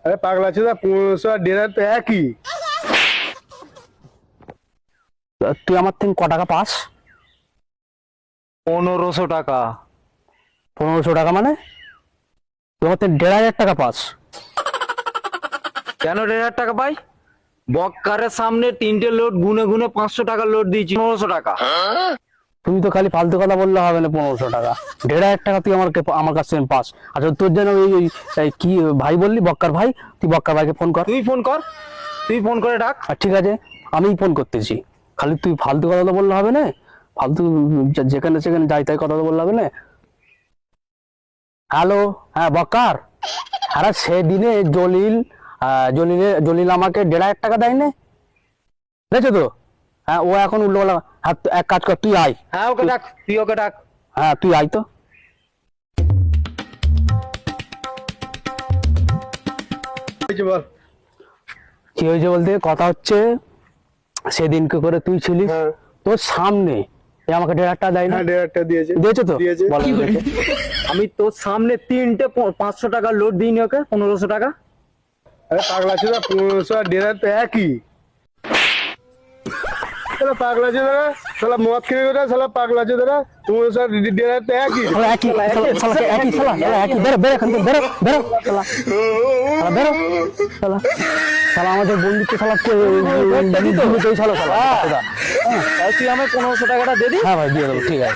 আরে পাগলা ছিল 1500 আর 1500 তো একই। তুই আমার থেকে ক টাকা পাস? 1500 টাকা। 1500 টাকা মানে তুই আমার থেকে 1500 টাকা পাস? কেন 1500 টাকা পাই? বক্কারের সামনে 3টে লোড গুনে গুনে 500 টাকা লোড দিয়েছি, 1500 টাকা। তুমি তো খালি ফালতু কথা বললে হবে না। 1500 টাকা 1500 টাকা তুই আমার কাছ থেকে পাস। আচ্ছা তোর জন্য এই কি ভাই বললি, বক্কার ভাই, তুই বক্কার ভাইকে ফোন কর। তুই ফোন কর, তুই ফোন করে ডাক। আর ঠিক আছে, আমি ফোন করতেছি। খালি তুই ফালতু কথা তো বললে হবে না। ফালতু যেখানে সেখানে যাই তাই কথা তো বললে হবে না। হ্যালো, হ্যাঁ বক্কার। আরে সেদিনে জলিল আমাকে 1500 টাকা দেয় না, দেখছো তো? হ্যাঁ, ও এখন উল্টো বলা। হ্যাঁ, এক কাজ কর, তুই আয়। হ্যাঁ ওকে ডাক, তুই ওকে ডাক। হ্যাঁ তুই আয় তো। হয়েছে বল। কি হয়েছে বলতে, কথা হচ্ছে সেদিনকে করে তুই ছিলিস, হ্যাঁ। তোর সামনে এ আমাকে 1500 টাকা দেয় না, হ্যাঁ 1500 দিয়েছে। দিয়েছো তো? দিয়েছে। বলো দেখি। আমি তোর সামনে 3টে 500 টাকা লোড দিইনি ওকে, 1500 টাকা। আরে পাগলা ছিল 1500 আর 1500 তো একই। শালা পাগলা ছিল না, শালা মদ খেয়ে গেছে, শালা পাগলা ছিল না, 1500 আর 1500 তো একই। শালা একই, শালা একই, শালা একই। বেরো বেরো এখান থেকে, বেরো বেরো শালা, শালা বেরো শালা। শালা আমাদের বন্ধুত্ব শালা শালা শালা। তাই তুই আমার 1500 টাকাটা দে দি। হ্যাঁ ভাই দিয়ে দেবো, ঠিক আছে।